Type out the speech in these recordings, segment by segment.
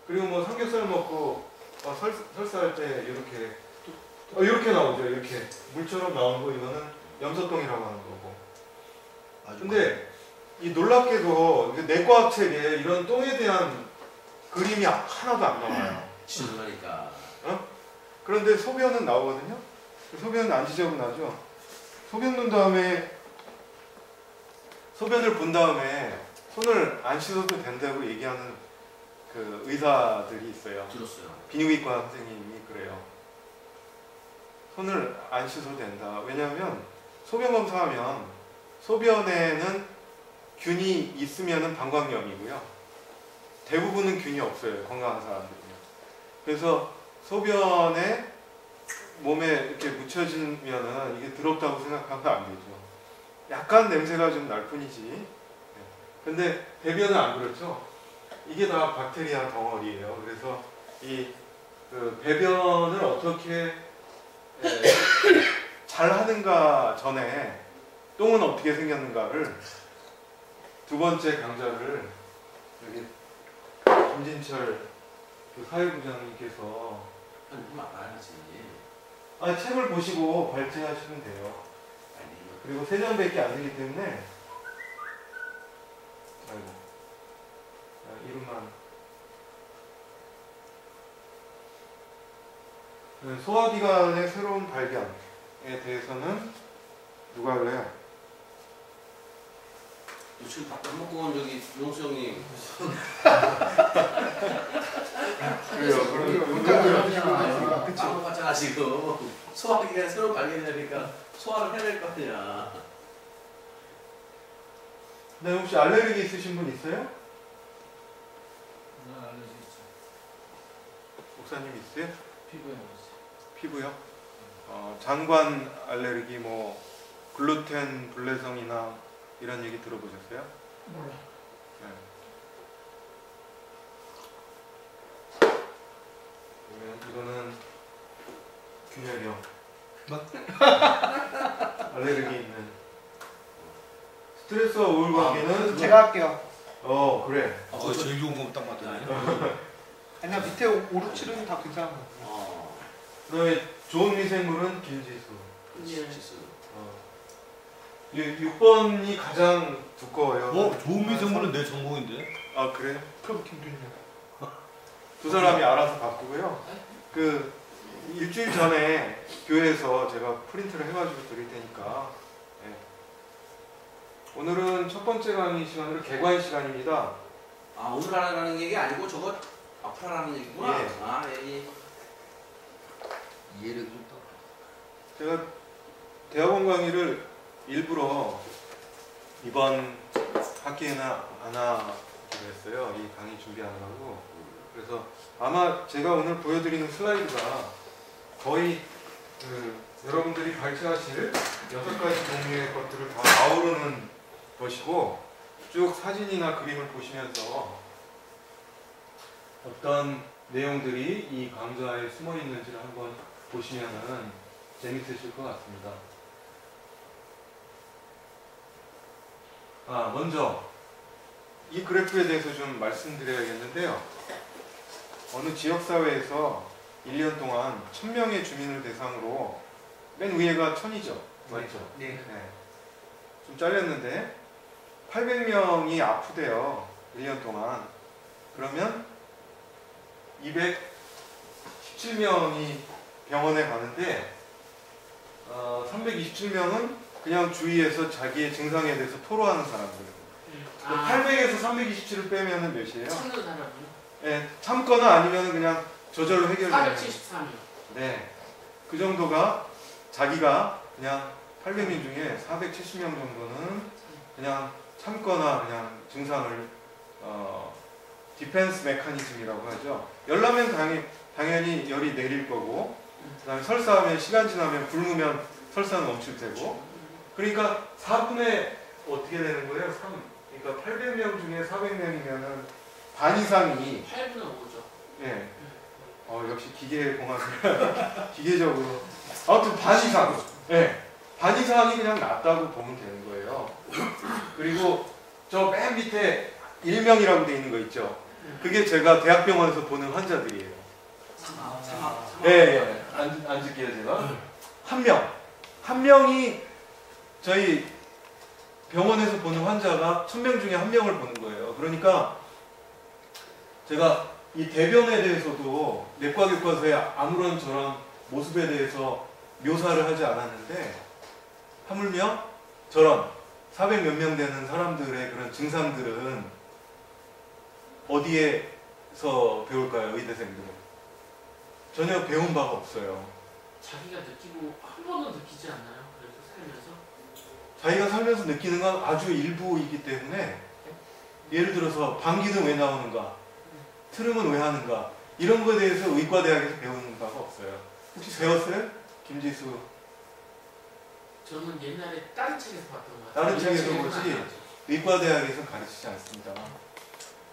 그리고 뭐 삼겹살 먹고 설사할 때 이렇게 나오죠. 이렇게 물처럼 나오는 거 이거는 염소똥이라고 하는 거고. 근데 이 놀랍게도 내과학 책에 이런 똥에 대한 그림이 하나도 안 나와요. 지저분하니까. 그런데 소변은 나오거든요. 소변은 안 지저분하죠. 소변 본 다음에 소변을 본 다음에 손을 안 씻어도 된다고 얘기하는 그 의사들이 있어요. 들었어요. 비뇨기과 선생님이 그래요. 손을 안 씻어도 된다. 왜냐하면 소변 검사하면 소변에는 균이 있으면은 방광염이고요. 대부분은 균이 없어요. 건강한 사람들은요. 그래서 소변에 몸에 이렇게 묻혀지면은 이게 더럽다고 생각하면 안 되죠. 약간 냄새가 좀 날 뿐이지. 근데 배변은 안 그렇죠. 이게 다 박테리아 덩어리예요. 그래서 이 그 배변을 어떻게 잘 하는가 전에 똥은 어떻게 생겼는가를 두 번째 강좌를 여기 김진철 그 사회부장님께서 책을 보시고 발제하시면 돼요. 그리고 3장밖에 안 되기 때문에 이름만 소화기관의 새로운 발견에 대해서는 누가 할래요? 지금 밥 먹고 온 저기 용수 형님. 그래요. 그럼 빵 먹었잖아 지금. 소화기관에 새로운 발견이 되니까 소화를 해야 될 거 아니야. 네, 혹시 알레르기 있으신 분 있어요? 알레르기 있죠. 목사님 있어요? 피부에 있어요. 피부요? 장관 알레르기, 뭐 글루텐 불내성이나 이런 얘기 들어보셨어요? 몰라. 네. 이거는 균열이요. 알레르기 있는. 스트레스와 우울감기는 제가 할게요. 그래. 그거 제일 좋은 거 딱 맞네. 아니야, 밑에 5, 6, 7은 다 괜찮은 거 같아요. 그다음에 좋은 미생물은 김지수. 김지수. 6번이 가장 두꺼워요. 좋은 미생물은 내 전공인데. 아, 그래요? 그럼 김준이요. 두 사람이 알아서 바꾸고요. 그 일주일 전에 교회에서 제가 프린트를 해가지고 드릴 테니까. 네. 오늘은 첫 번째 강의 시간으로 개관 시간입니다. 오늘 하라는 얘기 아니고 저거 앞으로 하라는 얘기구나. 예. 예. 이해력이 좋다. 제가 대학원 강의를 일부러 이번 학기에는 안 하기로 했어요. 이 강의 준비하느라고. 그래서 아마 제가 오늘 보여드리는 슬라이드가 거의 여러분들이 발제하실 6가지 종류의 것들을 다 아우르는 것이고, 쭉 사진이나 그림을 보시면서 어떤 내용들이 이 강좌에 숨어 있는지를 한번 보시면은 재밌으실 것 같습니다. 먼저 이 그래프에 대해서 좀 말씀드려야겠는데요. 어느 지역사회에서 1년 동안 1000명의 주민을 대상으로, 맨 위에가 1000이죠. 맞죠? 네. 좀 잘렸는데 800명이 아프대요. 1년 동안. 그러면 217명이 병원에 가는데 327명은 그냥 주위에서 자기의 증상에 대해서 토로하는 사람들. 800에서 327을 빼면 몇이에요? 참는 사람이요? 네, 참거나 아니면 그냥 저절로 해결되는. 473이요. 네, 그 정도가 자기가 그냥 800명 중에 470명 정도는 그냥 참거나 그냥 증상을 디펜스 메커니즘이라고 하죠. 열나면 당연히 열이 내릴 거고, 그 다음에 설사하면 시간 지나면 굶으면 설사는 멈출 테고, 그러니까 4분의 어떻게 되는 거예요? 3. 그러니까 800명 중에 400명이면은 반 이상이 8분의 5죠. 예. 역시 기계공학 기계적으로 아무튼 반 이상. 예. 반 이상이 그냥 낫다고 보면 되는 거예요. 그리고 저 맨 밑에 1명이라고 돼 있는 거 있죠. 그게 제가 대학병원에서 보는 환자들이에요. 예, 예. 앉을게요, 제가. 한 명이 저희 병원에서 보는 환자가 1000명 중에 1명을 보는 거예요. 그러니까 제가 이 대변에 대해서도 내과 교과서에 아무런 저런 모습에 대해서 묘사를 하지 않았는데 하물며 저런 400 몇 명 되는 사람들의 그런 증상들은 어디에서 배울까요, 의대생들은? 전혀 배운 바가 없어요. 자기가 느끼고 한 번도 느끼지 않나요? 그래서 살면서? 자기가 살면서 느끼는 건 아주 일부이기 때문에 예를 들어서 방귀는 왜 나오는가, 트름은 왜 하는가 이런 거에 대해서 의과대학에서 배우는 바가 없어요. 혹시 배웠어요? 김지수? 저는 옛날에 다른 책에서 봤던 것 같아요. 다른 책에서 보지 의과대학에서는 가르치지 않습니다.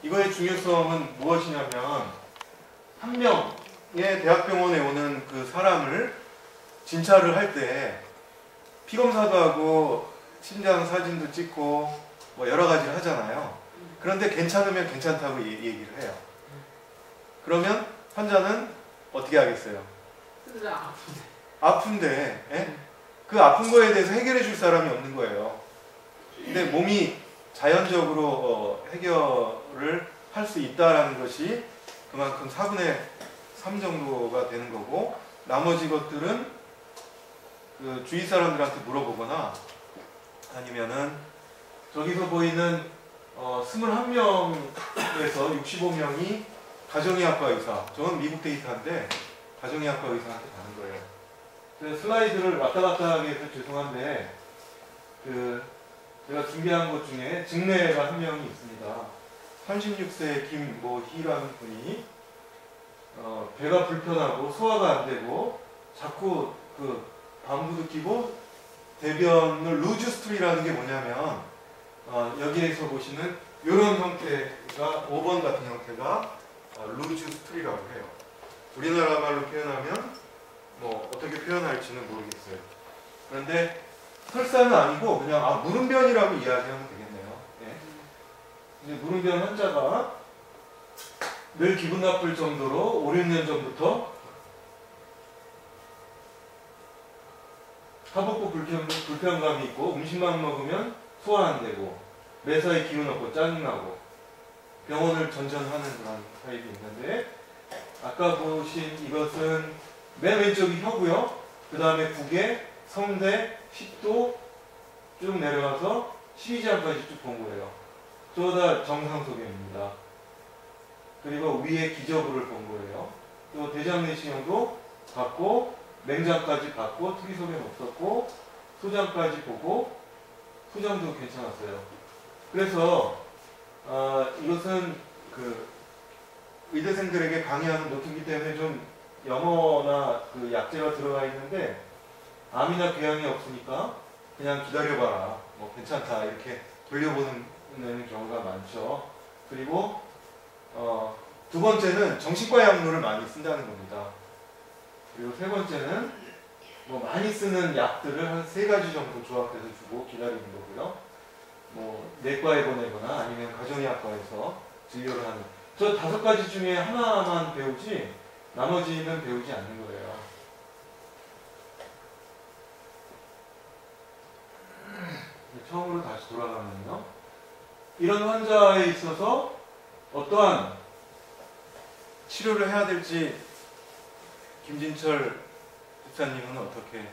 이거의 중요성은 무엇이냐면 한 명의 대학병원에 오는 그 사람을 진찰을 할 때 피검사도 하고 심장 사진도 찍고 뭐 여러 가지를 하잖아요. 그런데 괜찮으면 괜찮다고 얘기를 해요. 그러면 환자는 어떻게 하겠어요? 근데 아픈데. 아픈데 예? 그 아픈 거에 대해서 해결해 줄 사람이 없는 거예요. 근데 몸이 자연적으로 해결을 할 수 있다라는 것이 그만큼 4분의 3 정도가 되는 거고, 나머지 것들은 그 주위 사람들한테 물어보거나 아니면은 저기서 보이는 21명에서 65명이 가정의학과 의사, 저건 미국 데이터인데 가정의학과 의사한테 가는 거예요. 그래서 슬라이드를 왔다 갔다 하게 해서 죄송한데 제가 준비한 것 중에 직내가 한 명이 있습니다. 36세 김모희라는 분이 배가 불편하고 소화가 안 되고 자꾸 그 방구도 끼고 대변을 루즈 스툴이라는 게 뭐냐면 여기에서 보시는 이런 형태가 5번 같은 형태가 루즈 스툴이라고 해요. 우리나라 말로 표현하면 뭐 어떻게 표현할지는 모르겠어요. 그런데 설사는 아니고 그냥 무름변이라고 이야기하면 되겠네요. 네. 이제 무름변 환자가 늘 기분 나쁠 정도로 5, 6년 전부터 하복부 불편감이 있고 음식만 먹으면 소화 안 되고 매사에 기운 없고 짜증나고 병원을 전전하는 그런 타입이 있는데, 아까 보신 이것은 맨 왼쪽이 혀고요. 그 다음에 부계, 성대, 식도 쭉 내려가서 심의장까지 쭉 본 거예요. 저다 정상 소견입니다. 그리고 위에 기저부를 본 거예요. 또 대장 내시경도 봤고 맹장까지 봤고 특이 소견 없었고 소장까지 보고 소장도 괜찮았어요. 그래서 이것은 그 의대생들에게 강의하는 노트이기 때문에 좀 영어나 그 약재가 들어가 있는데 암이나 궤양이 없으니까 그냥 기다려봐라, 뭐 괜찮다 이렇게 돌려보는 경우가 많죠. 그리고 두 번째는 정신과 약물을 많이 쓴다는 겁니다. 그리고 세 번째는 뭐 많이 쓰는 약들을 한 3가지 정도 조합해서 주고 기다리는 거고요. 뭐 내과에 보내거나 아니면 가정의학과에서 진료를 하는, 저 5가지 중에 하나만 배우지 나머지는 배우지 않는 거예요. 처음으로 다시 돌아가면요, 이런 환자에 있어서 어떠한 치료를 해야 될지 김진철 집사님은 어떻게,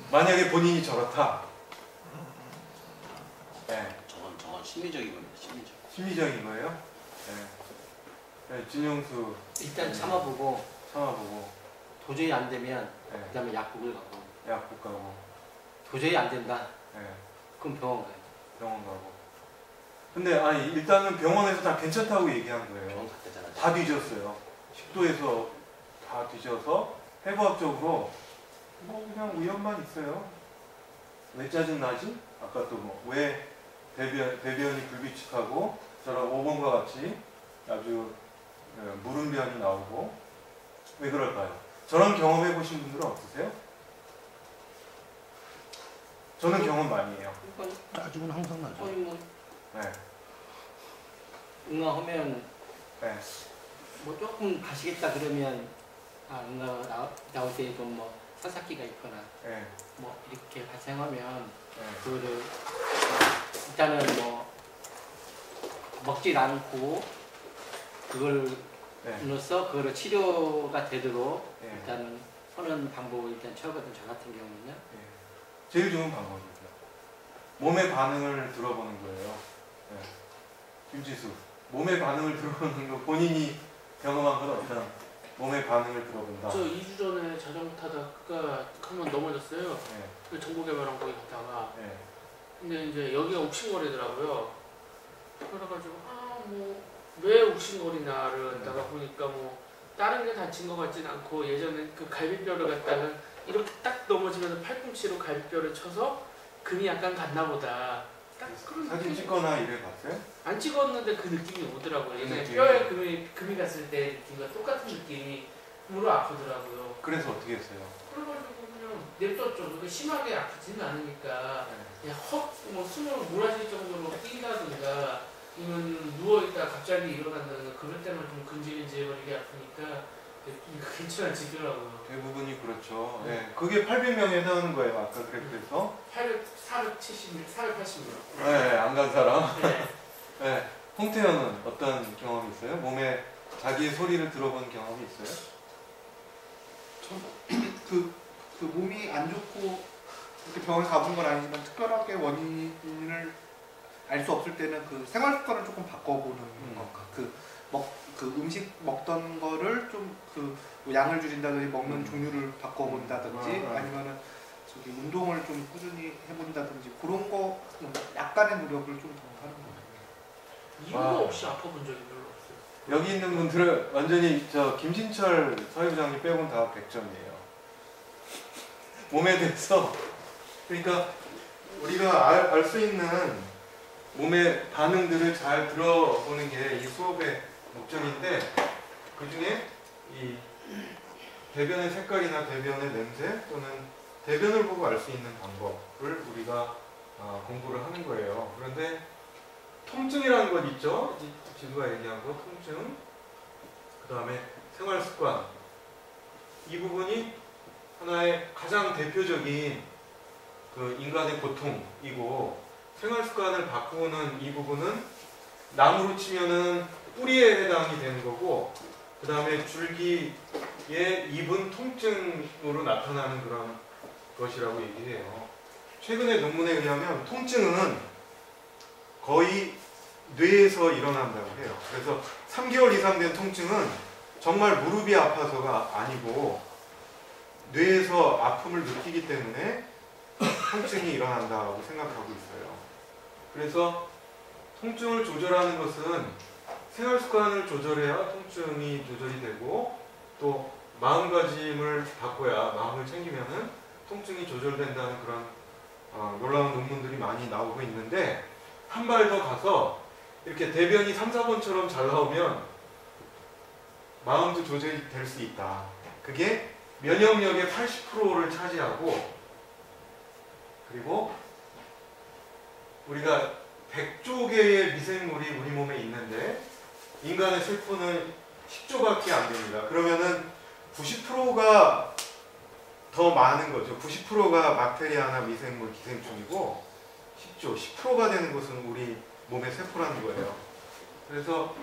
만약에 본인이 저렇다, 네. 저건 심리적인 겁니다. 심리적인 거예요? 네. 네, 진용수 일단 참아보고 도저히 안 되면 네. 그다음에 약국을 가고, 약국 가고, 도저히 안 된다 네. 그럼 병원 가요. 병원 가고. 근데 일단은 병원에서 다 괜찮다고 얘기한 거예요. 병원 갔다잖아. 다 뒤졌어요. 식도에서 다 뒤져서 해부학적으로 뭐 그냥 우연만 있어요. 왜 짜증 나지? 아까 또 뭐 왜 대변이 불규칙하고 저런 5번과 같이 아주 무름변이 나오고 왜 그럴까요? 저런 경험해 보신 분들은 없으세요? 저는 경험 많이 해요. 짜증은 항상 나죠. 네. 응아하면 네. 뭐 조금 가시겠다 그러면 응아가 나올 때 좀 뭐 사사기가 있거나 네. 뭐 이렇게 발생하면 네. 그거를 일단은 뭐 먹질 않고 그걸 네. 으로써 그거를 치료가 되도록 네. 일단은 하는 방법을 일단 처하거든. 저 같은 경우는요. 네. 제일 좋은 방법이죠. 몸의 반응을 들어보는 거예요. 네. 김지수, 몸의 반응을 들어보는 거 본인이 경험한 건 어떤 몸의 반응을 들어본다. 저 2주 전에 자전거 타다가 한번 넘어졌어요. 네. 그 정보개발한 거기 갔다가. 네. 근데 이제 여기가 욱신거리더라고요. 그래가지고 왜 욱신거리나를 갖다가 보니까 뭐 다른 게 다친 것 같진 않고 예전에 그 갈비뼈를 갖다가 이렇게 딱 넘어지면서 팔꿈치로 갈비뼈를 쳐서 금이 약간 갔나 보다. 딱 그런 사진 느낌이- 찍거나 이래 봤어요? 안 찍었는데 그 느낌이 오더라고요. 예전에 느낌이. 뼈에 금이 갔을 때 느낌과 똑같은 느낌으로 아프더라고요. 그래서 어떻게 했어요? 그래가지고 그냥 냅뒀죠. 그렇게 심하게 아프지는 않으니까 네. 그냥 뭐 숨을 몰아쉴 정도로 뛴다든가 아니면 누워있다 갑자기 일어난다든가 그럴 때만 좀 근질근질거리게 아프니까 괜찮아지더라고요. 대부분이 그렇죠. 네. 그게 800명에 해당하는 거예요. 아까 그래서 480명. 네, 안 간 사람. 네. 네. 홍태현은 어떤 경험이 있어요? 몸에 자기의 소리를 들어본 경험이 있어요? 그 몸이 안 좋고 이렇게 병원에 가본 건 아니지만 특별하게 원인을 알 수 없을 때는 그 생활 습관을 조금 바꿔보는 것. 그 음식 먹던 거를 좀 양을 줄인다든지 먹는 종류를 바꿔본다든지 아니면은 저기 운동을 좀 꾸준히 해본다든지 그런 거 약간의 노력을 좀 더 하는 거예요. 이유가 와. 없이 아파본 적이 별로 없어요. 여기 있는 분들은 완전히 저 김진철 사회부장님 빼고는 다 100점이에요. 몸에 대해서 그러니까 우리가 알 수 있는 몸의 반응들을 잘 들어보는 게 이 수업의 목적인데 그 중에 이 대변의 색깔이나 대변의 냄새 또는 대변을 보고 알 수 있는 방법을 우리가 공부를 하는 거예요. 그런데 통증이라는 것 있죠? 지수가 얘기한 거 통증, 그 다음에 생활습관 이 부분이 하나의 가장 대표적인 그 인간의 고통이고 생활습관을 바꾸는 이 부분은 나무로 치면은 뿌리에 해당이 되는 거고 그 다음에 줄기에 입은 통증으로 나타나는 그런 것이라고 얘기해요. 최근의 논문에 의하면 통증은 거의 뇌에서 일어난다고 해요. 그래서 3개월 이상 된 통증은 정말 무릎이 아파서가 아니고 뇌에서 아픔을 느끼기 때문에 통증이 일어난다고 생각하고 있어요. 그래서 통증을 조절하는 것은 생활습관을 조절해야 통증이 조절이 되고 또 마음가짐을 바꿔야 마음을 챙기면은 통증이 조절된다는 그런 놀라운 논문들이 많이 나오고 있는데 한 발 더 가서 이렇게 대변이 3, 4번처럼 잘 나오면 마음도 조절이 될 수 있다. 그게 면역력의 80%를 차지하고 그리고 우리가 100조 개의 미생물이 우리 몸에 있는데 인간의 세포는 10조밖에 안 됩니다. 그러면은 90%가 더 많은 거죠. 90%가 박테리아나 미생물, 기생충이고 10조, 10%가 되는 것은 우리 몸의 세포라는 거예요. 그래서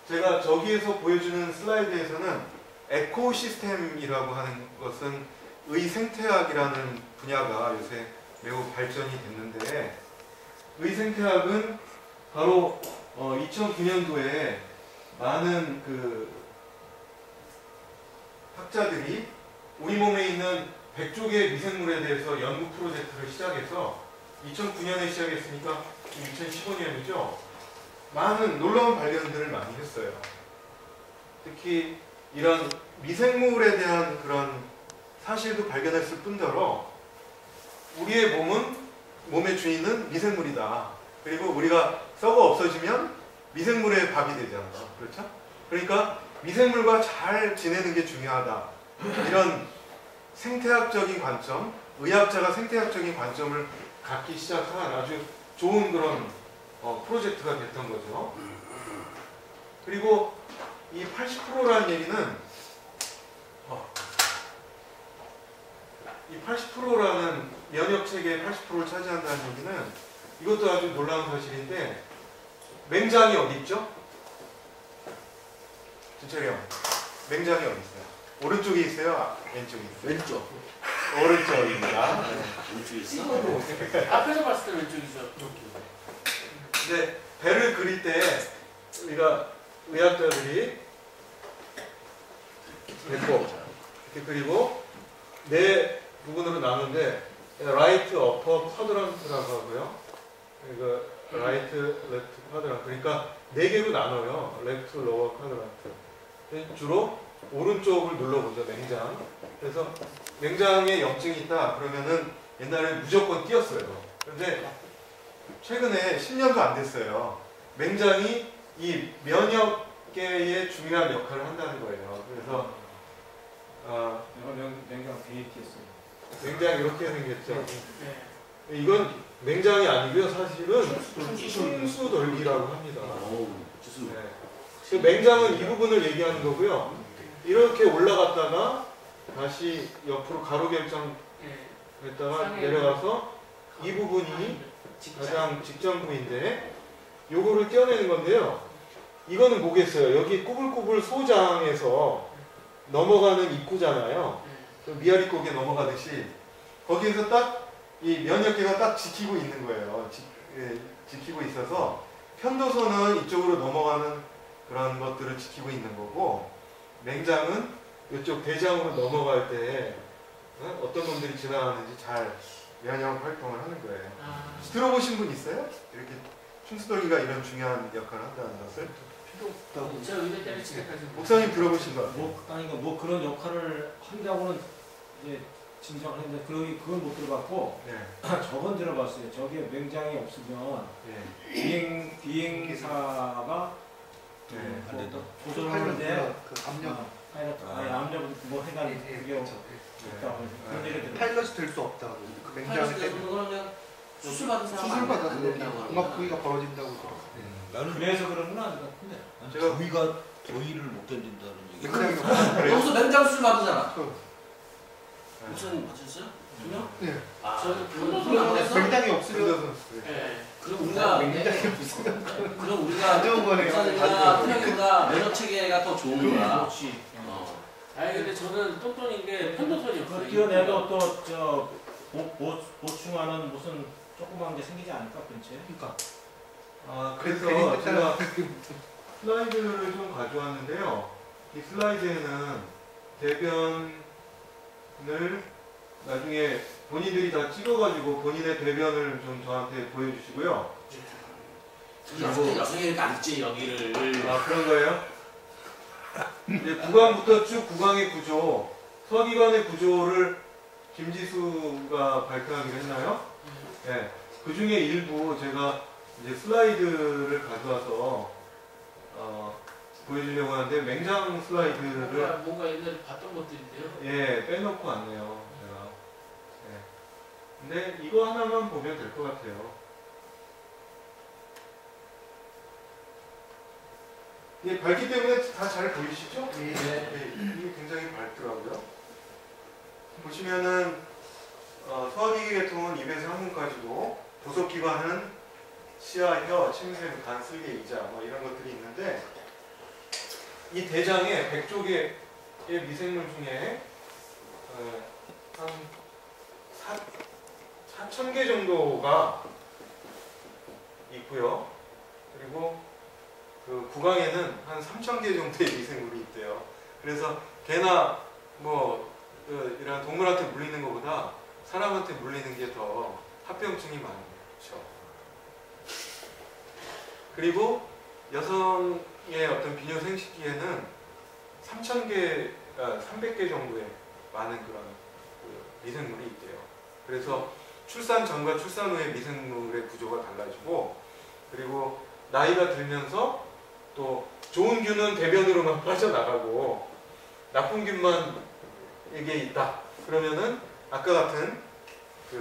제가 저기에서 보여주는 슬라이드에서는 에코시스템이라고 하는 것은 의생태학이라는 분야가 요새 매우 발전이 됐는데 의생태학은 바로 2009년도에 많은 그 학자들이 우리 몸에 있는 100조 개의 미생물에 대해서 연구 프로젝트를 시작해서 2009년에 시작했으니까 2015년이죠. 많은 놀라운 발견들을 많이 했어요. 특히 이런 미생물에 대한 그런 사실도 발견했을 뿐더러 우리의 몸의 주인은 미생물이다. 그리고 우리가 썩어 없어지면 미생물의 밥이 되잖아요. 그렇죠? 그러니까 미생물과 잘 지내는 게 중요하다. 이런 생태학적인 관점, 의학자가 생태학적인 관점을 갖기 시작한 아주 좋은 그런 프로젝트가 됐던 거죠. 그리고 이 80%라는 얘기는 이 80%라는 면역 체계의 80%를 차지한다는 얘기는 이것도 아주 놀라운 사실인데 맹장이 어디 있죠? 진철이 형, 맹장이 어디 있어요? 오른쪽에 있어요? 왼쪽에 있어요? 왼쪽. 오른쪽입니다. 왼쪽에 있어. 앞에서 봤을 때 왼쪽이죠. 근데 배를 그릴 때 우리가 의학자들이 배꼽 이렇게 그리고 네 부분으로 나누는데 라이트 어퍼 쿼드런트라고 하고요. 이거 라이트 레프트 쿼드런트 그러니까 네 개로 나눠요. 레프트 로어 쿼드런트. 주로 오른쪽을 눌러보죠. 맹장. 그래서 맹장에 염증이 있다 그러면은 옛날에 무조건 띄었어요. 그런데 최근에 10년도 안 됐어요. 맹장이 이 면역계의 중요한 역할을 한다는 거예요. 그래서 내가 맹장 데이트했어. 맹장이 이렇게 생겼죠. 네. 이건 맹장이 아니고요. 사실은 충수돌기라고 합니다. 어우, 주수. 네. 그 맹장은 이 부분을 얘기하는 거고요. 이렇게 올라갔다가 다시 옆으로 가로결정했다가 상해. 내려가서 이 부분이 가장 직전부인데 요거를 떼어내는 건데요. 이거는 뭐겠어요? 여기 꾸불꾸불 소장에서 넘어가는 입구잖아요. 그 미아리국에 넘어가듯이 거기에서 딱 이 면역계가 딱 지키고 있는 거예요. 지키고 있어서 편도선은 이쪽으로 넘어가는 그런 것들을 지키고 있는 거고 맹장은 이쪽 대장으로 넘어갈 때 어떤 놈들이 지나가는지 잘 면역 활동을 하는 거예요. 들어보신 분 있어요? 이렇게 충수돌기가 이런 중요한 역할을 한다는 것을? 제가 의대 때는 지금까지 목사님 들어보신 거 같아요. 뭐 그런 역할을 한다고는 이제 진정을 했는데 그걸 못 들어봤고 네. 저건 들어봤어요. 저게 맹장이 없으면 네. 비행사가 네. 조절하는데 그 압력 압력 뭐 해가지고 그게 그렇죠. 없다고 그런 얘기 들었어요. 파일럿이 될 수 없다고 그 맹장을 때문에 그러면 수술 받은 사람 수술 받아서 안 된다고 음악 부위가 벌어진다고 들었어요. 나는 그래서 그런구나. 근데 제가 더위를 못 견딘다는 얘기. 맹장이 없어요. 여기서 맹장 수술 받으잖아. 네. 무슨 받으셨어요? 분명? 네. 아, 저는 그럼 그래서 맹장이 없으면 선수. 네. 그럼 우리가 맹장이 없으면 그럼 우리가 좋은 거네요. 목사님이나 큰형보다 면역 체계가 더 좋은 거야. 그렇지. 아니 근데 저는 똥똥인 게 편도선이 그 없어요. 뛰어내도 또저 보충하는 무슨 조그만 게 생기지 않을까 근처에? 그러니까 그래서 괜히 제가 슬라이드를 좀 가져왔는데요. 이 슬라이드에는 대변을 나중에 본인들이 다 찍어가지고 본인의 대변을 좀 저한테 보여주시고요. 여성이 이렇게 앉지 여기를. 그런 거예요? 이제 구강부터 쭉 구강의 구조, 소화기관의 구조를 김지수가 발표하기로 했나요? 네. 그 중에 일부 제가 이제 슬라이드를 가져와서 보여주려고 하는데 맹장 슬라이드를 뭔가 옛날에 봤던 것들인데요. 예 빼놓고 왔네요. 제가. 네. 근데 이거 하나만 보면 될 것 같아요. 이게 밝기 때문에 다 잘 보이시죠? 네. 이게 굉장히 밝더라고요. 보시면은 소화기기 계통은 입에서 항문까지고 도석기관은 치아, 혀, 침샘, 간, 쓸개, 이자 뭐 이런 것들이 있는데 이 대장에 100쪽의 미생물 중에 한 4,000개 정도가 있고요. 그리고 그 구강에는 한 3,000개 정도의 미생물이 있대요. 그래서 개나 뭐 이런 동물한테 물리는 것보다 사람한테 물리는 게 더 합병증이 많죠. 그리고 여성의 어떤 비뇨 생식기에는 3,000개, 300개 정도의 많은 그런 미생물이 있대요. 그래서 출산 전과 출산 후의 미생물의 구조가 달라지고 그리고 나이가 들면서 또 좋은 균은 대변으로만 빠져나가고 나쁜 균만 이게 있다. 그러면은 아까 같은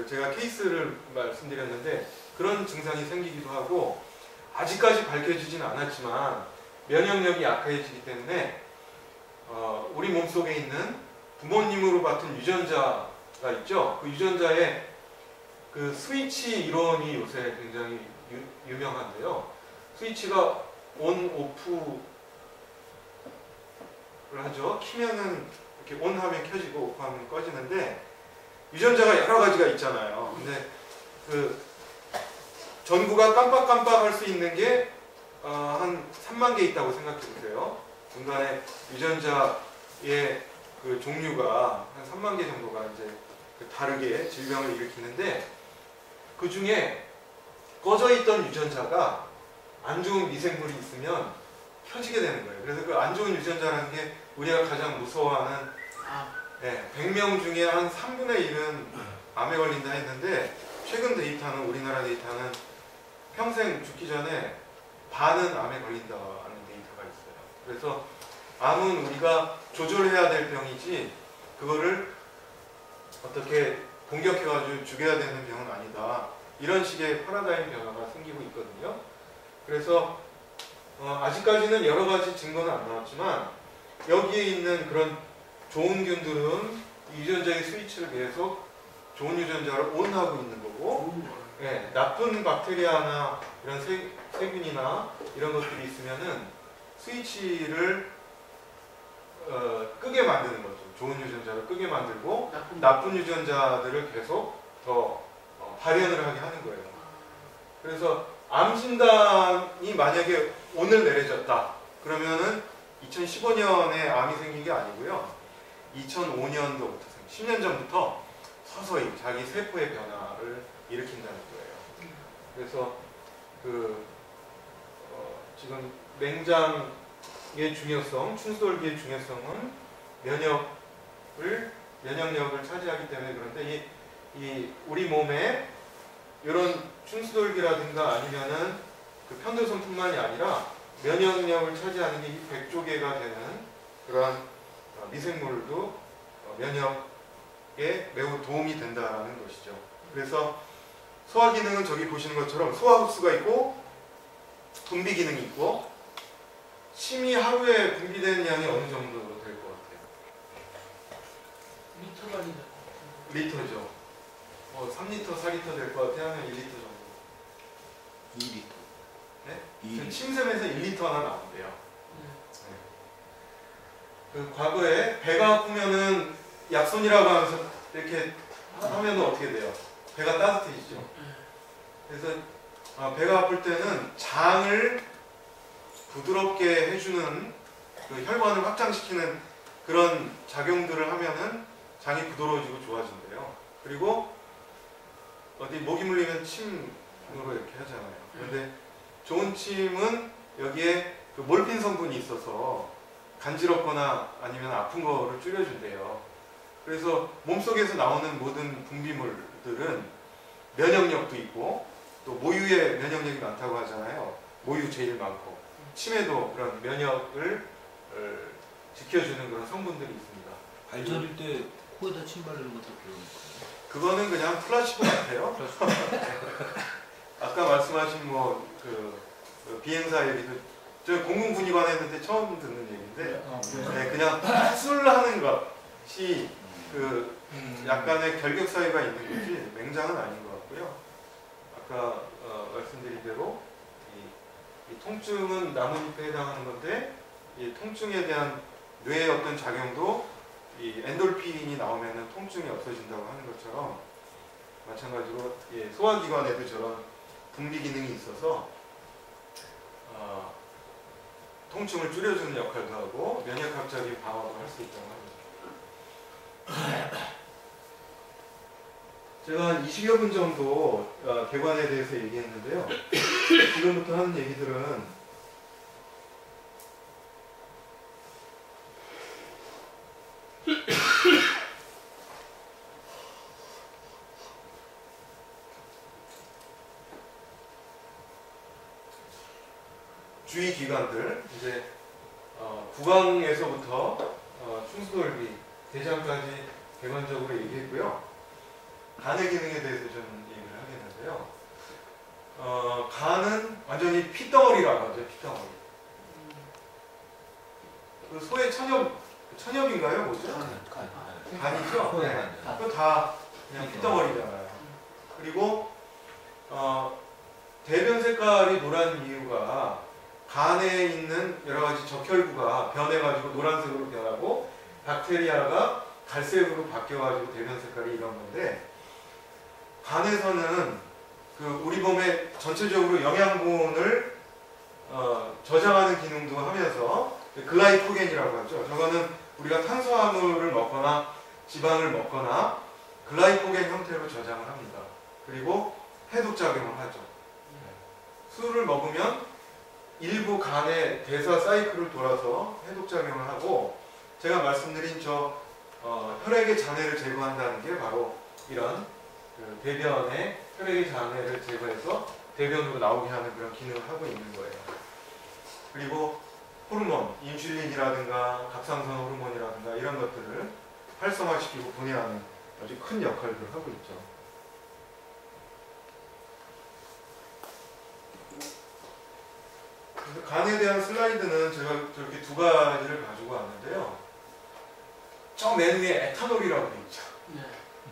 제가 케이스를 말씀드렸는데 그런 증상이 생기기도 하고 아직까지 밝혀지진 않았지만 면역력이 약해지기 때문에 우리 몸속에 있는 부모님으로 받은 유전자가 있죠. 그 유전자의 그 스위치 이론이 요새 굉장히 유명한데요. 스위치가 온, 오프를 하죠. 키면은 이렇게 온 하면 켜지고 오프 하면 꺼지는데 유전자가 여러 가지가 있잖아요. 근데 그 전구가 깜빡깜빡 할 수 있는 게 한 3만 개 있다고 생각해 보세요. 중간에 유전자의 그 종류가 한 3만 개 정도가 이제 다르게 질병을 일으키는데 그 중에 꺼져 있던 유전자가 안 좋은 미생물이 있으면 켜지게 되는 거예요. 그래서 그 안 좋은 유전자라는 게 우리가 가장 무서워하는 100명 중에 한 3분의 1은 암에 걸린다 했는데 최근 데이터는 우리나라 데이터는 평생 죽기 전에 반은 암에 걸린다는 데이터가 있어요. 그래서 암은 우리가 조절해야 될 병이지 그거를 어떻게 공격해가지고 죽여야 되는 병은 아니다. 이런 식의 패러다임 변화가 생기고 있거든요. 그래서 아직까지는 여러 가지 증거는 안 나왔지만 여기에 있는 그런 좋은 균들은 유전자의 스위치를 계속 좋은 유전자를 온하고 있는 거고 예, 나쁜 박테리아나 이런 세균이나 이런 것들이 있으면은 스위치를 끄게 만드는 거죠. 좋은 유전자를 끄게 만들고 나쁜 유전자들을 계속 더 발현을 하게 하는 거예요. 그래서 암 진단이 만약에 오늘 내려졌다 그러면은 2015년에 암이 생긴 게 아니고요. 2005년도부터 10년 전부터 서서히 자기 세포의 변화를 일으킨다는 거예요. 그래서 지금 맹장의 중요성, 충수돌기의 중요성은 면역력을 차지하기 때문에 그런데 이 우리 몸에 이런 충수돌기라든가 아니면은 그 편도선뿐만이 아니라 면역력을 차지하는 게 이 100조개가 되는 그러한 미생물도 면역에 매우 도움이 된다는 것이죠. 그래서 소화 기능은 저기 보시는 것처럼 소화 흡수가 있고 분비 기능이 있고 침이 하루에 분비되는 양이 어느 정도 될 것 같아요? 미터 단위 리터죠. 3리터, 4리터 될 것 같아요. 하면 1리터 정도. 2리터. 네? 2리터. 침샘에서 1리터나 나온대요. 네. 그 과거에 배가 아프면은 약손이라고 하면서 이렇게 하면 어떻게 돼요? 배가 따뜻해지죠. 그래서 배가 아플 때는 장을 부드럽게 해주는 그 혈관을 확장시키는 그런 작용들을 하면은 장이 부드러워지고 좋아진대요. 그리고 어디 목이 물리면 침으로 이렇게 하잖아요. 그런데 좋은 침은 여기에 그 몰핀 성분이 있어서 간지럽거나 아니면 아픈 거를 줄여준대요. 그래서 몸속에서 나오는 모든 분비물들은 면역력도 있고 또 모유에 면역력이 많다고 하잖아요. 모유 제일 많고 침에도 그런 면역을 지켜주는 그런 성분들이 있습니다. 발 저릴 때 코에다 침 바르는 것도 그런 거예요? 그거는 그냥 플라시보 같아요. 아까 말씀하신 그 비행사 얘기도 저 공군분위관 했는데 처음 듣는 얘기인데 네, 그냥 술 하는 것이 그 약간의 결격 사유가 있는 거지 맹장은 아닌 것 같고요. 아까 말씀드린 대로 이 통증은 나뭇잎에 해당하는 건데 이 통증에 대한 뇌의 어떤 작용도 이 엔돌핀이 나오면은 통증이 없어진다고 하는 것처럼 마찬가지로 소화기관에도 저런 분비 기능이 있어서 통증을 줄여주는 역할도 하고 면역학적인 방어도 할 수 있다고 합니다. 제가 한 20여 분 정도 개관에 대해서 얘기했는데요. 지금부터 하는 얘기들은 주위 기관들 이제 구강에서부터 충수돌기, 대장까지 개관적으로 얘기했고요. 간의 기능에 대해서 좀 얘기를 하겠는데요. 간은 완전히 피덩어리라고 하죠. 피덩어리. 그 소의 천엽인가요? 뭐죠? 간이죠? 네. 그거 다 그냥 피덩어리잖아요. 그리고 대변 색깔이 노란 이유가 간에 있는 여러 가지 적혈구가 변해가지고 노란색으로 변하고 박테리아가 갈색으로 바뀌어가지고 대변 색깔이 이런 건데, 간에서는 그 우리 몸의 전체적으로 영양분을 저장하는 기능도 하면서 글라이코겐이라고 하죠. 저거는 우리가 탄수화물을 먹거나 지방을 먹거나 글라이코겐 형태로 저장을 합니다. 그리고 해독작용을 하죠. 술을 먹으면 일부 간의 대사 사이클을 돌아서 해독작용을 하고, 제가 말씀드린 혈액의 잔해를 제거한다는 게 바로 이런 그 대변의 혈액의 잔해를 제거해서 대변으로 나오게 하는 그런 기능을 하고 있는 거예요. 그리고 호르몬, 인슐린이라든가 갑상선 호르몬이라든가 이런 것들을 활성화시키고 분해하는 아주 큰 역할들을 하고 있죠. 그래서 간에 대한 슬라이드는 제가 저렇게 두 가지를 가지고 왔는데요. 저 맨 위에 에탄올이라고 되어 있죠. 네.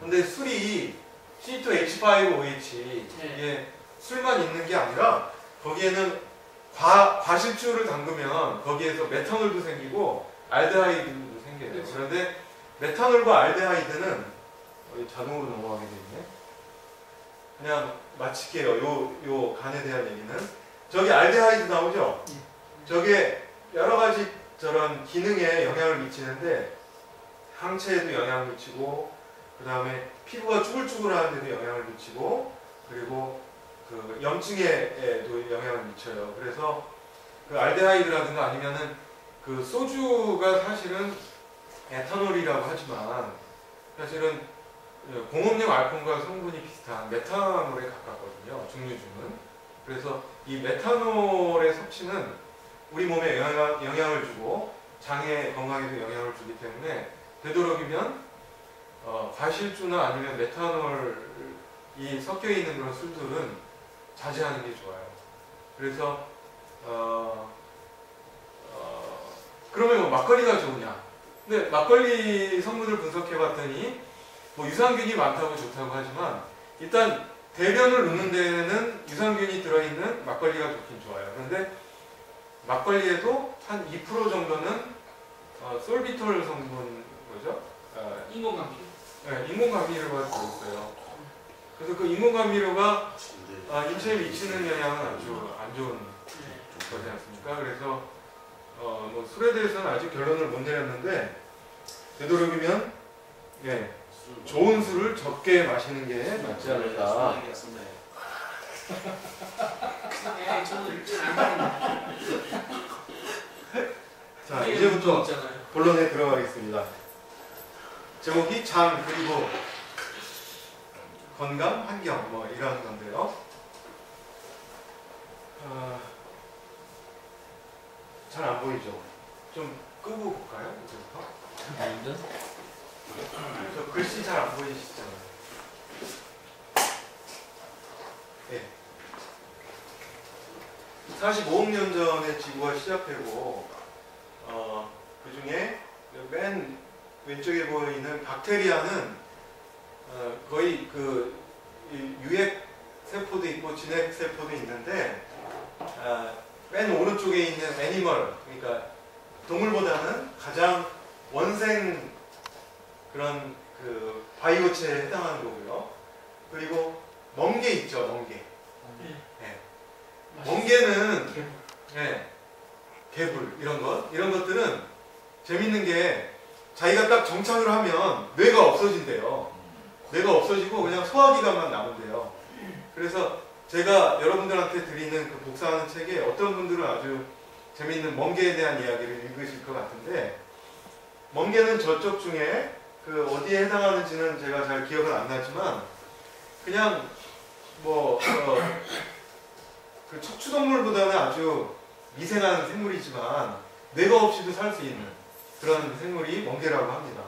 근데 술이 C2H5OH 이게 술만 있는 게 아니라 거기에는 과실주를 담그면 거기에서 메탄올도 생기고 알데하이드도 생겨요. 그렇죠. 그런데 메탄올과 알데하이드는 자동으로 넘어가게 돼 있네. 그냥 마칠게요. 요 간에 대한 얘기는. 저기 알데하이드 나오죠? 저게 여러 가지 저런 기능에 영향을 미치는데, 항체에도 영향을 미치고, 그 다음에 피부가 쭈글쭈글하는 데도 영향을 미치고, 그리고 그 염증에도 영향을 미쳐요. 그래서 그 알데하이드라든가 아니면은 그 소주가 사실은 에탄올이라고 하지만 사실은 공업용 알코올과 성분이 비슷한 메탄올에 가깝거든요. 증류주는. 그래서 이 메탄올의 섭취는 우리 몸에 영향을 주고 장의 건강에도 영향을 주기 때문에 되도록이면 과실주나 아니면 메탄올이 섞여 있는 그런 술들은 자제하는 게 좋아요. 그래서 그러면 뭐 막걸리가 좋으냐? 근데 막걸리 성분을 분석해봤더니 뭐 유산균이 많다고 좋다고 하지만, 일단 대변을 넣는 데는 유산균이 들어있는 막걸리가 좋긴 좋아요. 그런데 막걸리에도 한 2% 정도는 솔비톨 성분, 뭐죠? 인공감기. 네, 인공감미료가 들어있어요. 그래서 그 인공감미료가 인체에 미치는 영향은 아주 안 좋은 거지 않습니까? 그래서 뭐 술에 대해서는 아직 결론을 못 내렸는데, 되도록이면 좋은 술을 적게 마시는 게 맞지 않을까. 네, 저는 잘 자, 이제부터 있잖아요. 본론에 들어가겠습니다. 제목이 장 그리고 건강, 환경 뭐 이런 건데요. 잘 안 보이죠? 좀 끄고 볼까요? 이제부터. 저 글씨 잘 안 보이시잖아요. 네. 45억 년 전에 지구가 시작되고, 그 중에 맨 왼쪽에 보이는 박테리아는 거의 그 유핵 세포도 있고 진핵 세포도 있는데, 맨 오른쪽에 있는 애니멀, 그러니까 동물보다는 가장 원생 그런 그 바이오체에 해당하는 거고요. 그리고 멍게 있죠, 멍게. 네. 멍게는 개불 이런 것들은 재밌는 게 자기가 딱 정착을 하면 뇌가 없어진대요. 뇌가 없어지고 그냥 소화기관만 남은대요. 그래서 제가 여러분들한테 드리는 그 복사하는 책에 어떤 분들은 아주 재밌는 멍게에 대한 이야기를 읽으실 것 같은데, 멍게는 저쪽 중에 그 어디에 해당하는지는 제가 잘 기억은 안 나지만, 그냥 뭐 그 척추동물보다는 아주 미생한 생물이지만 뇌가 없이도 살 수 있는 그런 생물이 멍게라고 합니다.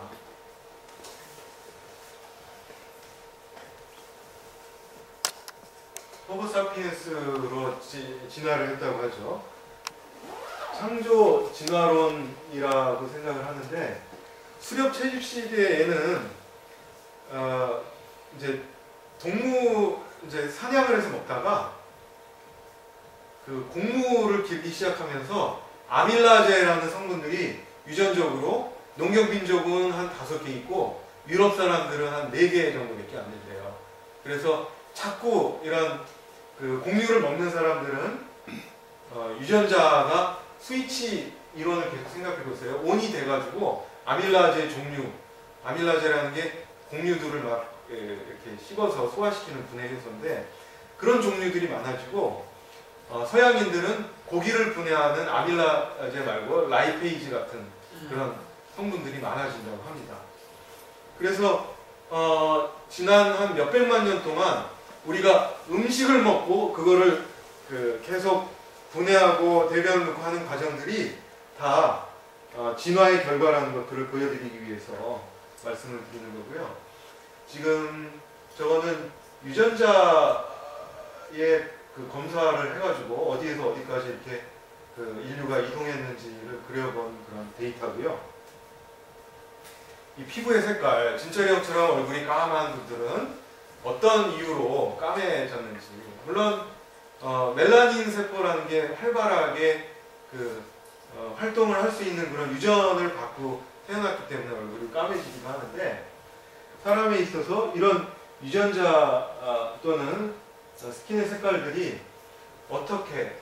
호모 사피엔스로 진화를 했다고 하죠. 창조 진화론이라고 생각을 하는데 수렵 채집 시대에는 이제 이제 사냥을 해서 먹다가 그 곡물을 기르기 시작하면서 아밀라제라는 성분들이 유전적으로 농경민족은 한 5개 있고 유럽 사람들은 한 4개 정도밖에 안 된대요. 그래서 자꾸 이런 그 곡류를 먹는 사람들은 유전자가 스위치 이론을 계속 생각해 보세요. 온이 돼가지고 아밀라제 종류, 아밀라제라는 게 곡류들을 막 이렇게 씹어서 소화시키는 분해 효소인데 그런 종류들이 많아지고 서양인들은 고기를 분해하는 아밀라제 말고 라이페이즈 같은 그런 성분들이 많아진다고 합니다. 그래서 지난 한 몇백만 년 동안 우리가 음식을 먹고 그거를 계속 분해하고 대변을 넣고 하는 과정들이 다 진화의 결과라는 것들을 보여드리기 위해서 말씀을 드리는 거고요. 지금 저거는 유전자의 그 검사를 해가지고 어디에서 어디까지 이렇게 그 인류가 이동했는지를 그려본 그런 데이터고요. 이 피부의 색깔, 진철형처럼 얼굴이 까만 분들은 어떤 이유로 까매졌는지, 물론 멜라닌 세포라는 게 활발하게 활동을 할 수 있는 그런 유전을 받고 태어났기 때문에 얼굴이 까매지기도 하는데 사람에 있어서 이런 유전자 또는 스킨의 색깔들이 어떻게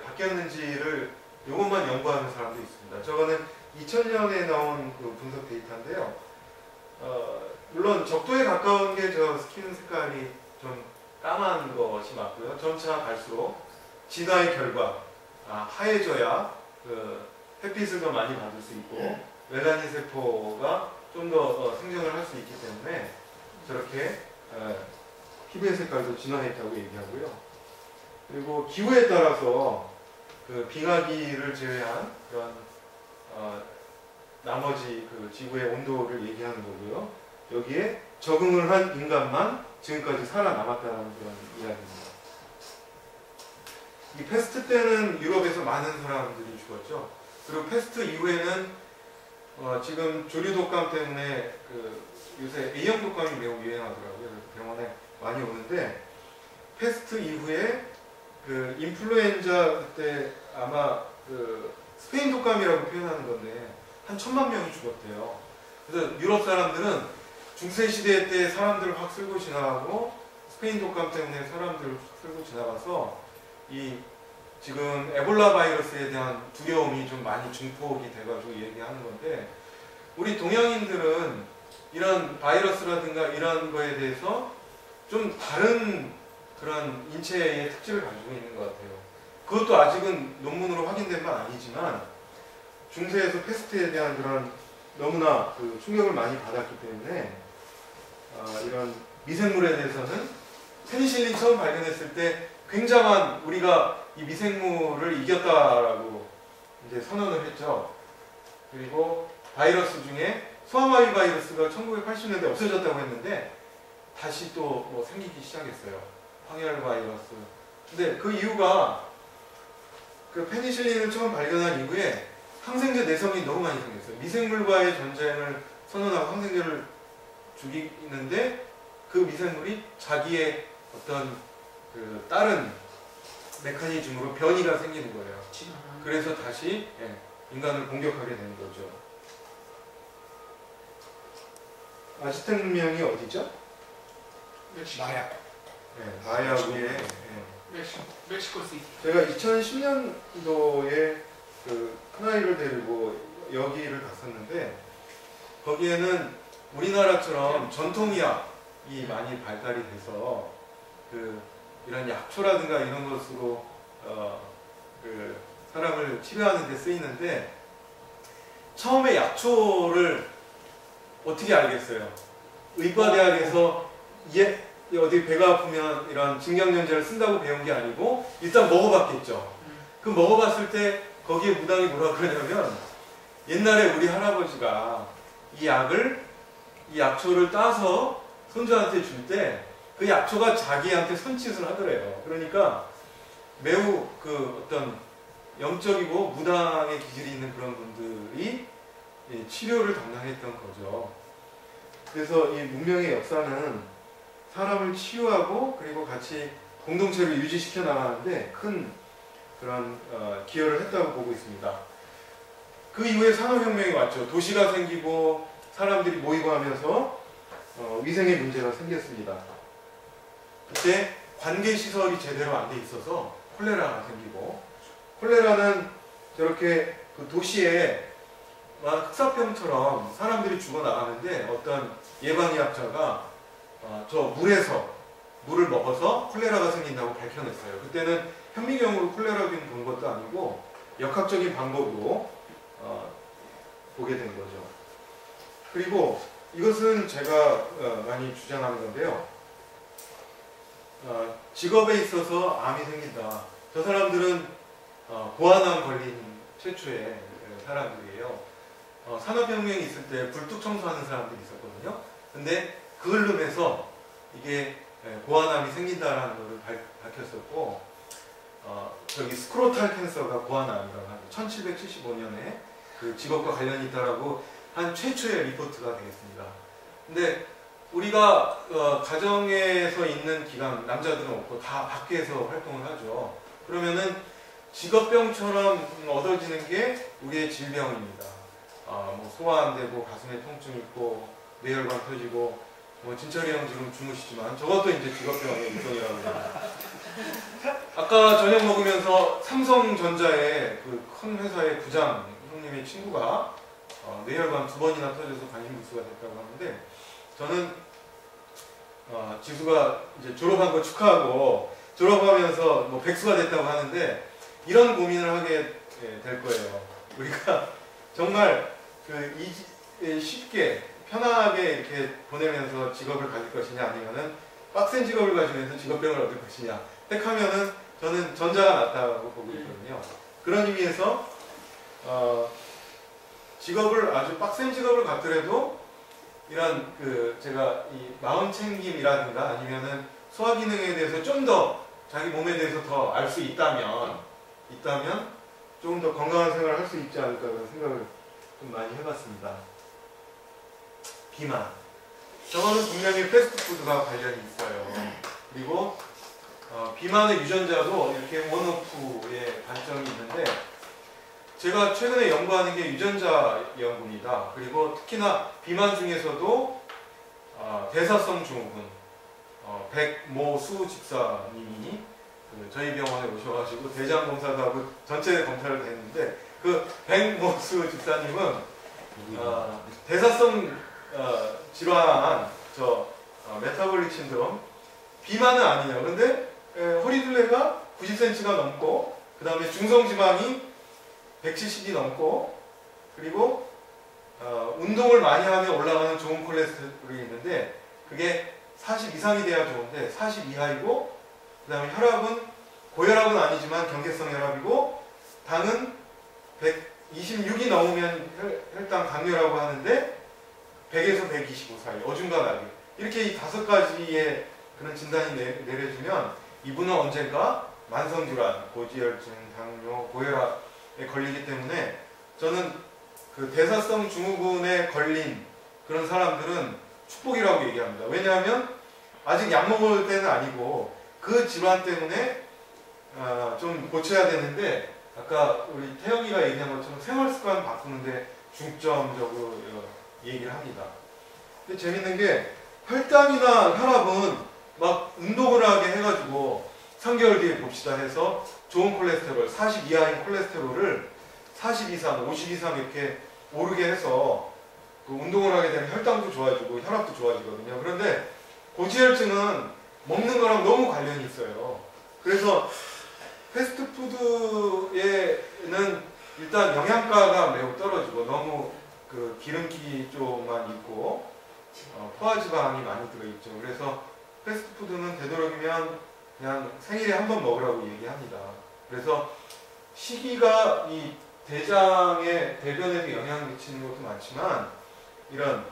바뀌었는지를 이것만 연구하는 사람도 있습니다. 저거는 2000년에 나온 그 분석 데이터인데요. 물론 적도에 가까운 게 저 스킨 색깔이 좀 까만 것이 맞고요. 점차 갈수록 진화의 결과 하얘져야 그 햇빛을 더 많이 받을 수 있고 멜라닌 세포가 좀 더 생존을 할 수 있기 때문에 저렇게 피부의 색깔도 진화했다고 얘기하고요. 그리고 기후에 따라서 그 빙하기를 제외한 그런 나머지 그 지구의 온도를 얘기하는 거고요. 여기에 적응을 한 인간만 지금까지 살아남았다는 그런 이야기입니다. 이 패스트 때는 유럽에서 많은 사람들이 죽었죠. 그리고 패스트 이후에는 지금 조류 독감 때문에 요새 A형 독감이 매우 유행하더라고요. 그래서 병원에 많이 오는데 패스트 이후에 그 인플루엔자 그때 아마 그 스페인 독감이라고 표현하는 건데 한 1000만 명이 죽었대요. 그래서 유럽 사람들은 중세 시대 때 사람들을 확 쓸고 지나가고 스페인 독감 때문에 사람들을 확 쓸고 지나가서 이 지금 에볼라 바이러스에 대한 두려움이 좀 많이 증폭이 돼가지고 얘기하는 건데 우리 동양인들은 이런 바이러스라든가 이런 거에 대해서 좀 다른 그런 인체의 특질을 가지고 있는 것 같아요. 그것도 아직은 논문으로 확인된 건 아니지만 중세에서 패스트에 대한 그런 너무나 그 충격을 많이 받았기 때문에 이런 미생물에 대해서는 페니실린 처음 발견했을 때 굉장한 우리가 이 미생물을 이겼다라고 이제 선언을 했죠. 그리고 바이러스 중에 소아마비 바이러스가 1980년대 없어졌다고 했는데 다시 또 뭐 생기기 시작했어요. 황열 바이러스. 근데 그 이유가 그 페니실린을 처음 발견한 이후에 항생제 내성이 너무 많이 생겼어요. 미생물과의 전쟁을 선언하고 항생제를 죽이는데 그 미생물이 자기의 어떤 그 다른 메커니즘으로 변이가 생기는 거예요. 그래서 다시 인간을 공격하게 되는 거죠. 아즈텍 문명이 어디죠? 마야. 마야 위에 멕시코 시티. 제가 2010년도에 그 큰아이를 데리고 여기를 갔었는데 거기에는 우리나라처럼 전통의학이 많이 발달이 돼서 그 이런 약초라든가 이런 것으로 그 사람을 치료하는 데 쓰이는데 처음에 약초를 어떻게 알겠어요? 의과대학에서 어디 배가 아프면 이런 진경련제를 쓴다고 배운 게 아니고 일단 먹어봤겠죠. 그 먹어봤을 때 거기에 무당이 뭐라 그러냐면 옛날에 우리 할아버지가 이 약초를 따서 손주한테 줄 때 그 약초가 자기한테 손짓을 하더래요. 그러니까 매우 그 어떤 영적이고 무당의 기질이 있는 그런 분들이 치료를 담당했던 거죠. 그래서 이 문명의 역사는 사람을 치유하고 그리고 같이 공동체를 유지시켜 나가는데 큰 그런 기여를 했다고 보고 있습니다. 그 이후에 산업혁명이 왔죠. 도시가 생기고 사람들이 모이고 하면서 위생의 문제가 생겼습니다. 그때 관계시설이 제대로 안 돼 있어서 콜레라가 생기고, 콜레라는 저렇게 그 도시에 흑사병처럼 사람들이 죽어나가는데 어떤 예방의학자가 저 물에서 물을 먹어서 콜레라가 생긴다고 밝혀냈어요. 그때는 현미경으로 콜레라균 본 것도 아니고 역학적인 방법으로 보게 된 거죠. 그리고 이것은 제가 많이 주장하는 건데요. 직업에 있어서 암이 생긴다. 저 사람들은 고환암 걸린 최초의 사람들이에요. 산업혁명이 있을 때 굴뚝 청소하는 사람들이 있었거든요. 근데 그 흐름에서 이게 고환암이 생긴다라는 것을 밝혔었고, 저기 스크로탈 캔서가 고환암이라고 합니다. 1775년에 그 직업과 관련이 있다라고 한 최초의 리포트가 되겠습니다. 근데 우리가 가정에서 있는 기간, 남자들은 없고 다 밖에서 활동을 하죠. 그러면은 직업병처럼 얻어지는 게 우리의 질병입니다. 뭐 소화 안 되고 가슴에 통증 있고 뇌혈관 터지고, 뭐 진철이 형 지금 주무시지만 저것도 이제 직업병의 일종이라고 합니다. 아까 저녁 먹으면서 삼성전자의 그 큰 회사의 부장 형님의 친구가 뇌혈관 2번이나 터져서 관심부수가 됐다고 하는데, 저는 지수가 이제 졸업한 거 축하하고 졸업하면서 뭐 백수가 됐다고 하는데 이런 고민을 하게 될 거예요. 우리가 정말 쉽게 편하게 이렇게 보내면서 직업을 가질 것이냐, 아니면은 빡센 직업을 가지면서 직업병을 얻을 것이냐 택하면은 저는 전자가 낫다고 보고 있거든요. 그런 의미에서 직업을 아주 빡센 직업을 갖더라도 이런 제가 이 마음 챙김이라든가 아니면은 소화 기능에 대해서 좀 더 자기 몸에 대해서 더 알 수 있다면 조금 더 건강한 생활을 할 수 있지 않을까 그런 생각을 좀 많이 해봤습니다. 비만. 저거는 분명히 패스트푸드와 관련이 있어요. 그리고 비만의 유전자도 이렇게 온오프의 관점이 있는데, 제가 최근에 연구하는 게 유전자 연구입니다. 그리고 특히나 비만 중에서도 대사성 증후군, 백모수 집사님이 저희 병원에 오셔가지고 대장 검사도 하고 전체 검사를 했는데, 그 백모수 집사님은 대사성 질환, 메타볼릭 신드롬, 비만은 아니에요. 근데 허리둘레가 90cm가 넘고, 그 다음에 중성지방이 170이 넘고, 그리고 운동을 많이 하면 올라가는 좋은 콜레스테롤이 있는데 그게 40 이상이 돼야 좋은데 40 이하이고, 그 다음에 혈압은 고혈압은 아니지만 경계성 혈압이고, 당은 126이 넘으면 혈당 당뇨라고 하는데 100에서 125 사이 어중간하게 이렇게 이 5가지의 그런 진단이 내려지면 이분은 언젠가 만성질환, 고지혈증, 당뇨, 고혈압에 걸리기 때문에, 저는 그 대사성 증후군에 걸린 그런 사람들은 축복이라고 얘기합니다. 왜냐하면 아직 약 먹을 때는 아니고 그 질환 때문에 좀 고쳐야 되는데, 아까 우리 태영이가 얘기한 것처럼 생활습관 바꾸는데 중점적으로 얘기를 합니다. 근데 재밌는 게 혈당이나 혈압은 막 운동을 하게 해가지고 3개월 뒤에 봅시다 해서 좋은 콜레스테롤, 40 이하인 콜레스테롤을 40 이상, 50 이상 이렇게 오르게 해서 그 운동을 하게 되면 혈당도 좋아지고 혈압도 좋아지거든요. 그런데 고지혈증은 먹는 거랑 너무 관련이 있어요. 그래서 패스트푸드에는 일단 영양가가 매우 떨어지고 너무 그 기름기 쪽만 있고 포화지방이 많이 들어있죠. 그래서 패스트푸드는 되도록이면 그냥 생일에 한 번 먹으라고 얘기합니다. 그래서 시기가 이 대장의 대변에도 영향을 미치는 것도 많지만, 이런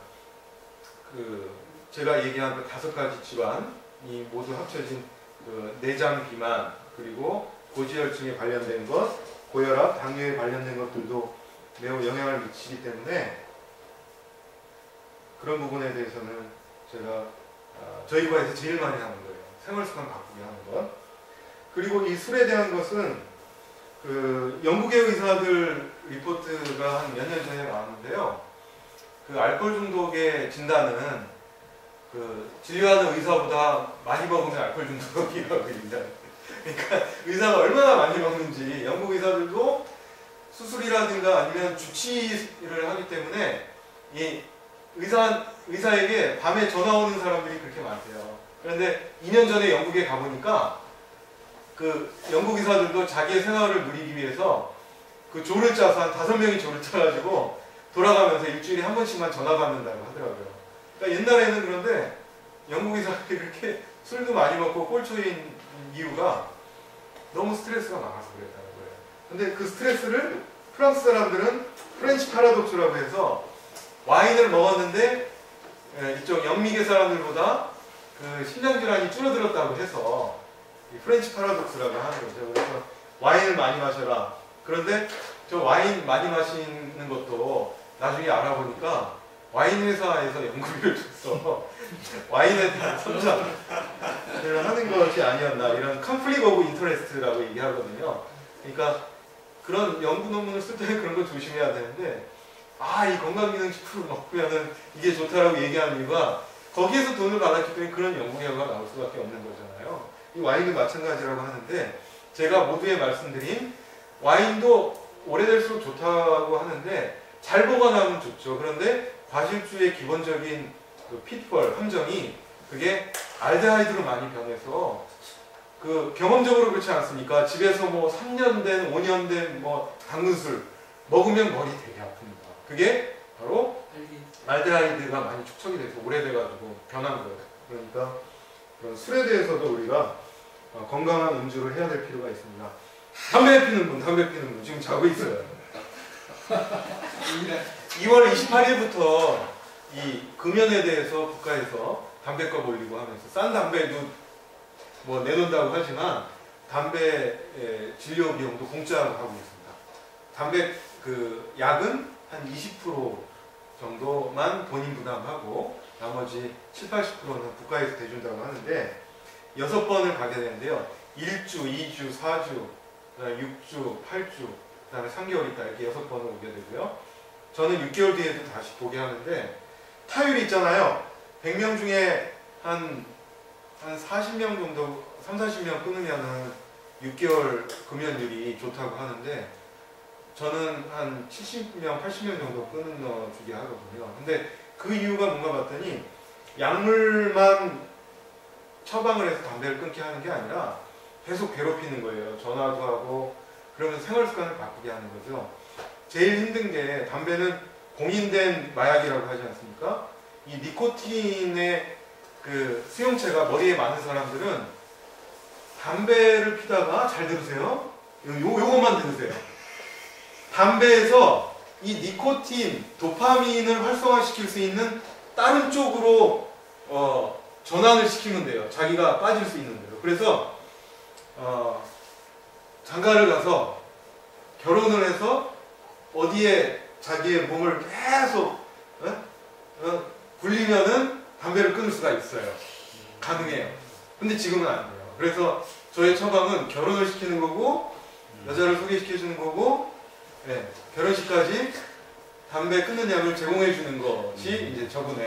제가 얘기한 그 5가지 질환이 모두 합쳐진 그 내장 비만, 그리고 고지혈증에 관련된 것, 고혈압, 당뇨에 관련된 것들도 매우 영향을 미치기 때문에 그런 부분에 대해서는 제가 저희 과에서 제일 많이 하는 거예요. 생활습관 바꾸기 하는 것. 그리고 이 술에 대한 것은 그 영국의 의사들 리포트가 한 몇 년 전에 나왔는데요. 그 알코올 중독의 진단은 그 진료하는 의사보다 많이 먹으면 알코올 중독이라고 그립니다. 그러니까 의사가 얼마나 많이 먹는지 영국 의사들도 수술이라든가 아니면 주치의를 하기 때문에 이 의사에게 밤에 전화 오는 사람들이 그렇게 많대요. 그런데 2년 전에 영국에 가보니까 그 영국 의사들도 자기의 생활을 누리기 위해서 그 조를 짜서 한 5명이 조를 짜가지고 돌아가면서 일주일에 한 번씩만 전화 받는다고 하더라고요. 그러니까 옛날에는 그런데 영국 의사들이 그렇게 술도 많이 먹고 꼴초인 이유가 너무 스트레스가 많아서 그랬다는 거예요. 근데 그 스트레스를 프랑스 사람들은 프렌치 파라독스라고 해서 와인을 먹었는데 이쪽 영미계 사람들보다 그 심장질환이 줄어들었다고 해서 이 프렌치 파라독스라고 하는 거죠. 그래서 와인을 많이 마셔라. 그런데 저 와인 많이 마시는 것도 나중에 알아보니까 와인 회사에서 연구비를 줘서 와인에 대한 선전을 하는 것이 아니었나, 이런 conflict of interest라고 얘기하거든요. 그러니까 그런 연구 논문을 쓸 때는 그런 거 조심해야 되는데, 이 건강기능식품을 먹으면은 이게 좋다라고 얘기하는 이유가 거기에서 돈을 받았기 때문에 그런 연구 결과가 나올 수밖에 없는 거잖아요. 이 와인도 마찬가지라고 하는데, 제가 모두에 말씀드린 와인도 오래될수록 좋다고 하는데 잘 보관하면 좋죠. 그런데 과실주의 기본적인 그 pitfall, 함정이 그게 알데하이드로 많이 변해서 그 경험적으로 그렇지 않습니까? 집에서 뭐 3년 된, 5년 된 뭐 당근술 먹으면 머리 되게 아픕니다. 그게 바로 알데하이드가 많이 축적이 돼서 오래돼가지고 변한 거예요. 그러니까 그런 술에 대해서도 우리가 건강한 음주를 해야 될 필요가 있습니다. 담배 피는 분 지금 자고 있어요. 2월 28일부터 이 금연에 대해서 국가에서 담배값 올리고 하면서 싼 담배도 뭐 내놓는다고 하지만 담배 진료 비용도 공짜로 하고 있습니다. 담배 그 약은 한 20% 정도만 본인 부담하고 나머지 70~80%는 국가에서 대준다고 하는데 6번을 가게 되는데요. 1주, 2주, 4주, 그다음에 6주, 8주, 그다음에 3개월 있다 이렇게 6번을 오게 되고요. 저는 6개월 뒤에도 다시 보게 하는데 타율이 있잖아요. 100명 중에 한 40명 정도, 30~40명 끊으면은 6개월 금연율이 좋다고 하는데 저는 한 70명, 80명 정도 끊어주게 하거든요. 근데 그 이유가 뭔가 봤더니 약물만 처방을 해서 담배를 끊게 하는 게 아니라 계속 괴롭히는 거예요. 전화도 하고 그러면 생활 습관을 바꾸게 하는 거죠. 제일 힘든 게 담배는 공인된 마약이라고 하지 않습니까? 이 니코틴의 그 수용체가 머리에 많은 사람들은 담배를 피다가, 잘 들으세요. 요것만 들으세요. 담배에서 이 니코틴, 도파민을 활성화시킬 수 있는 다른 쪽으로 전환을 시키면 돼요. 자기가 빠질 수 있는 대로. 그래서 장가를 가서 결혼을 해서 어디에 자기의 몸을 계속 굴리면은 담배를 끊을 수가 있어요. 가능해요. 근데 지금은 안 돼요. 그래서 저의 처방은 결혼을 시키는 거고 여자를 소개시켜주는 거고 결혼식까지 담배 끊는 약을 제공해 주는 것이 이제 저분의